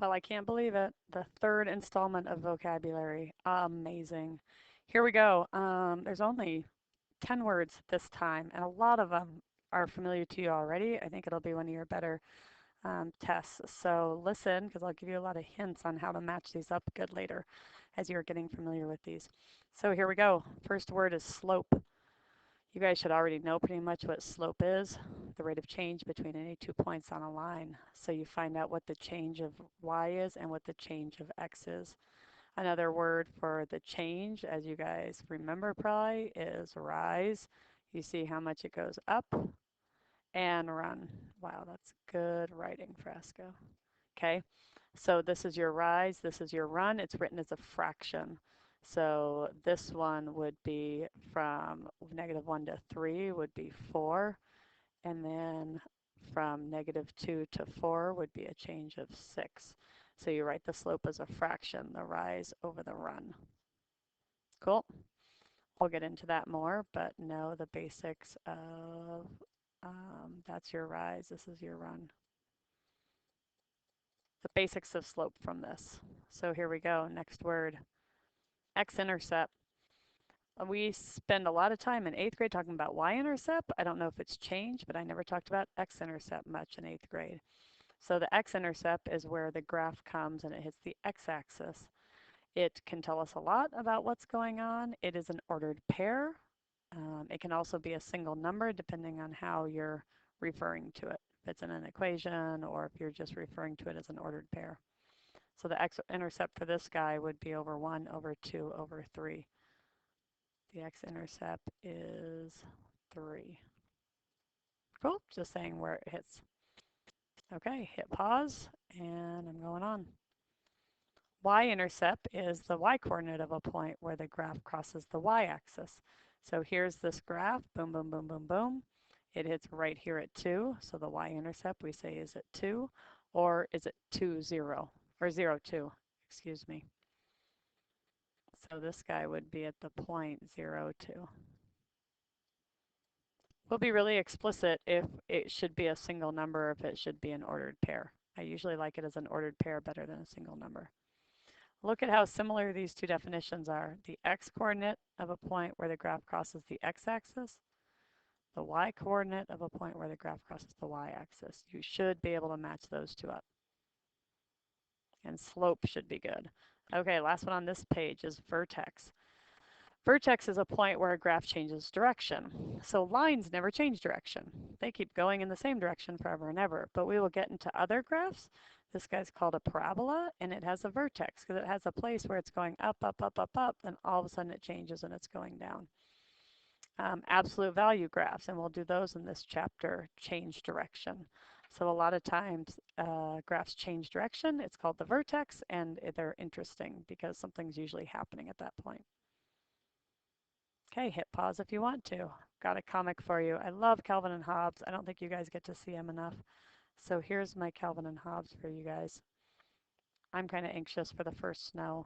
Well, I can't believe it. The third installment of vocabulary. Amazing. Here we go. There's only 10 words this time, and a lot of them are familiar to you already. I think it'll be one of your better tests. So listen, because I'll give you a lot of hints on how to match these up good later as you're getting familiar with these. So here we go. First word is slope. You guys should already know pretty much what slope is, the rate of change between any 2 points on a line. So you find out what the change of y is and what the change of x is. Another word for the change, as you guys remember probably, is rise. You see how much it goes up and run. Wow, that's good writing, Fresco. Okay, so this is your rise, this is your run. It's written as a fraction. So this one would be from -1 to 3 would be 4. And then from -2 to 4 would be a change of 6. So you write the slope as a fraction, the rise over the run. Cool. We'll get into that more, but know the basics of that's your rise, this is your run. The basics of slope from this. So here we go, next word, x-intercept. We spend a lot of time in 8th grade talking about y-intercept. I don't know if it's changed, but I never talked about x-intercept much in 8th grade. So the x-intercept is where the graph comes and it hits the x-axis. It can tell us a lot about what's going on. It is an ordered pair. It can also be a single number depending on how you're referring to it. If it's in an equation or if you're just referring to it as an ordered pair. So the x-intercept for this guy would be over 1 over 2 over 3. The x-intercept is 3. Cool, just saying where it hits. Okay, hit pause, and I'm going on. Y-intercept is the y-coordinate of a point where the graph crosses the y-axis. So here's this graph, boom, boom, boom, boom, boom. It hits right here at 2, so the y-intercept we say is at 2, or is it 2, 0, or 0, 2, excuse me. So this guy would be at the point 0, 2. We'll be really explicit if it should be a single number, if it should be an ordered pair. I usually like it as an ordered pair better than a single number. Look at how similar these two definitions are. The x-coordinate of a point where the graph crosses the x-axis, the y-coordinate of a point where the graph crosses the y-axis. You should be able to match those two up. And slope should be good. Okay, last one on this page is vertex. Vertex is a point where a graph changes direction. So lines never change direction. They keep going in the same direction forever and ever. But we will get into other graphs. This guy's called a parabola, and it has a vertex because it has a place where it's going up, up, up, up, up, then all of a sudden it changes and it's going down. Absolute value graphs, and we'll do those in this chapter, change direction. So a lot of times graphs change direction. It's called the vertex, and they're interesting because something's usually happening at that point. Okay, hit pause if you want to. Got a comic for you. I love Calvin and Hobbes. I don't think you guys get to see him enough. So here's my Calvin and Hobbes for you guys. I'm kind of anxious for the first snow.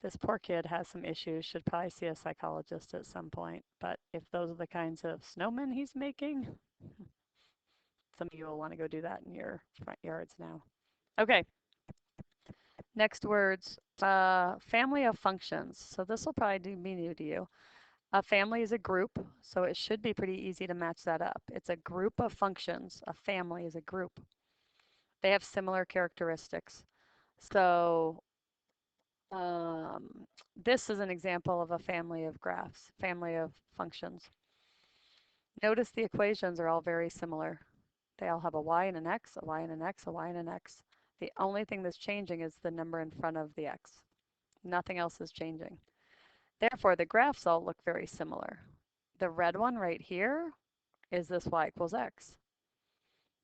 This poor kid has some issues, should probably see a psychologist at some point. But if those are the kinds of snowmen he's making, some of you will want to go do that in your front yards now. Okay, next words, family of functions. So this will probably be new to you. A family is a group, so it should be pretty easy to match that up. It's a group of functions. A family is a group. They have similar characteristics. So this is an example of a family of graphs, family of functions. Notice the equations are all very similar. They all have a y and an x, a y and an x, a y and an x. The only thing that's changing is the number in front of the x. Nothing else is changing. Therefore, the graphs all look very similar. The red one right here is this y equals x.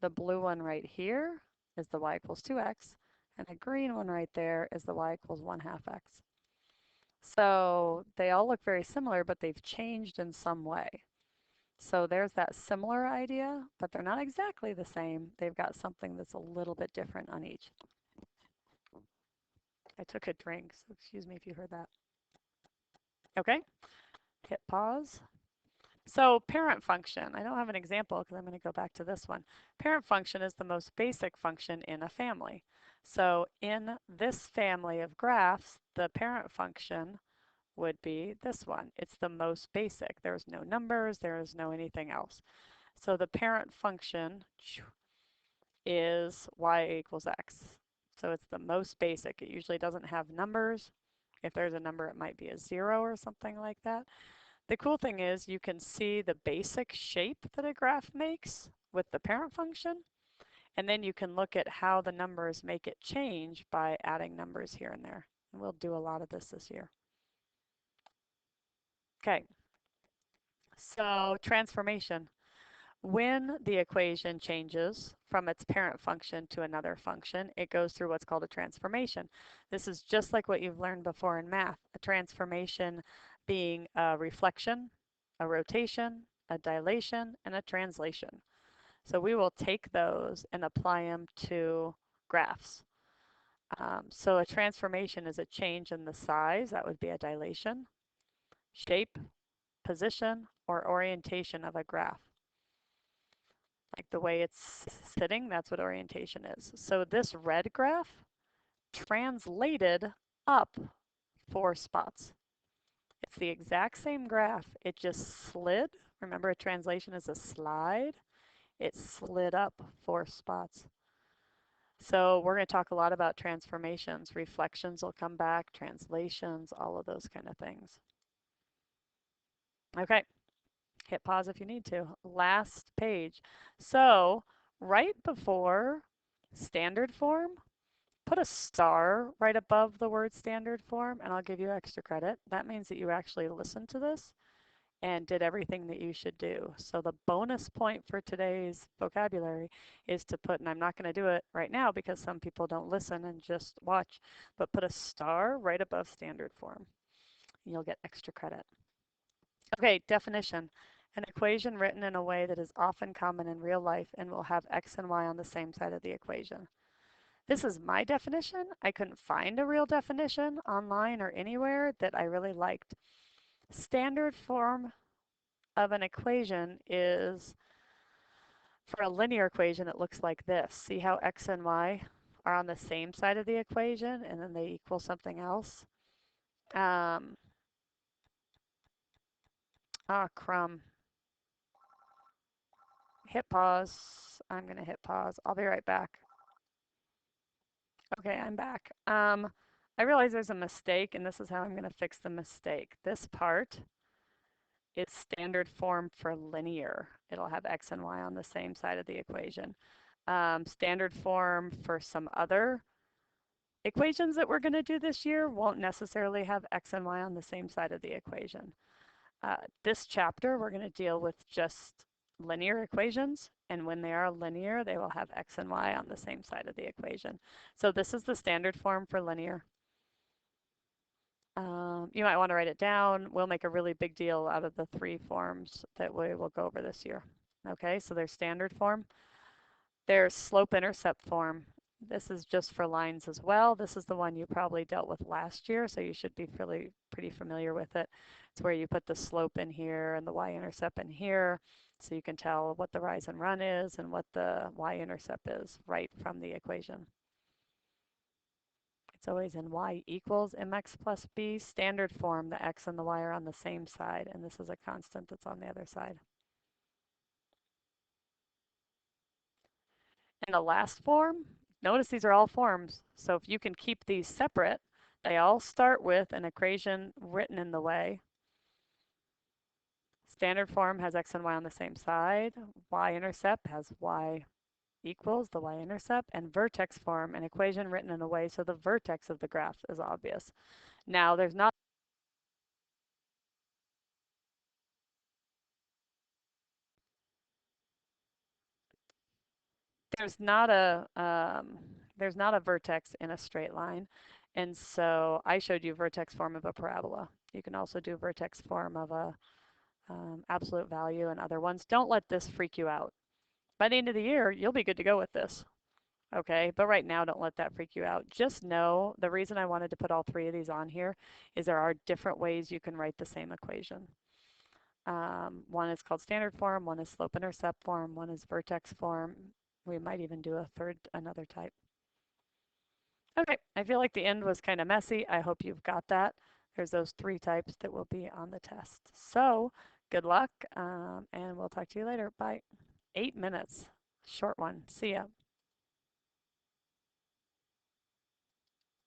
The blue one right here is the y equals 2x. And the green one right there is the y equals 1/2 x. So they all look very similar, but they've changed in some way. So there's that similar idea, but they're not exactly the same. They've got something that's a little bit different on each. I took a drink, so excuse me if you heard that. Okay, hit pause. So parent function, I don't have an example because I'm going to go back to this one. Parent function is the most basic function in a family. So in this family of graphs, the parent function would be this one. It's the most basic. There's no numbers, there is no anything else. So the parent function is y equals x. So it's the most basic. It usually doesn't have numbers. If there's a number, it might be a 0 or something like that. The cool thing is you can see the basic shape that a graph makes with the parent function, and then you can look at how the numbers make it change by adding numbers here and there. And we'll do a lot of this year. Okay, so transformation. When the equation changes from its parent function to another function, it goes through what's called a transformation. This is just like what you've learned before in math, a transformation being a reflection, a rotation, a dilation, and a translation. So we will take those and apply them to graphs. So a transformation is a change in the size, that would be a dilation, shape, position, or orientation of a graph. Like the way it's sitting, that's what orientation is. So this red graph translated up 4 spots. It's the exact same graph, it just slid. Remember, a translation is a slide. It slid up 4 spots. So we're going to talk a lot about transformations. Reflections will come back, translations, all of those kind of things. Okay, hit pause if you need to. Last page. So right before standard form, put a star right above the word standard form and I'll give you extra credit. That means that you actually listened to this and did everything that you should do. So the bonus point for today's vocabulary is to put, and I'm not going to do it right now because some people don't listen and just watch, but put a star right above standard form. And you'll get extra credit. Okay, definition. An equation written in a way that is often common in real life and will have x and y on the same side of the equation. This is my definition. I couldn't find a real definition online or anywhere that I really liked. Standard form of an equation is, for a linear equation, it looks like this. See how x and y are on the same side of the equation and then they equal something else? Crumb. Hit pause. I'm going to hit pause. I'll be right back. Okay, I'm back. I realize there's a mistake, and this is how I'm going to fix the mistake. This part is standard form for linear. It'll have x and y on the same side of the equation. Standard form for some other equations that we're going to do this year won't necessarily have x and y on the same side of the equation. This chapter, we're going to deal with just linear equations, and when they are linear, they will have x and y on the same side of the equation. So this is the standard form for linear. You might want to write it down. We'll make a really big deal out of the 3 forms that we will go over this year. Okay, so there's standard form. There's slope-intercept form. This is just for lines as well. This is the one you probably dealt with last year, so you should be pretty familiar with it. It's where you put the slope in here and the y-intercept in here, so you can tell what the rise and run is and what the y-intercept is right from the equation. It's always in y equals mx plus b. Standard form, the x and the y are on the same side, and this is a constant that's on the other side. And the last form, notice these are all forms. So if you can keep these separate, they all start with an equation written in the way. Standard form has x and y on the same side. Y-intercept has y equals the y-intercept. And vertex form, an equation written in a way so the vertex of the graph is obvious. Now, there's not there's not a there's not a vertex in a straight line. And so I showed you vertex form of a parabola. You can also do vertex form of a absolute value and other ones. Don't let this freak you out. By the end of the year, you'll be good to go with this. Okay, but right now, don't let that freak you out. Just know the reason I wanted to put all 3 of these on here is there are different ways you can write the same equation. One is called standard form, one is slope intercept form, one is vertex form. We might even do another type. Okay, I feel like the end was kind of messy. I hope you've got that. There's those three types that will be on the test. So good luck, and we'll talk to you later. Bye. 8 minutes, short one. See ya.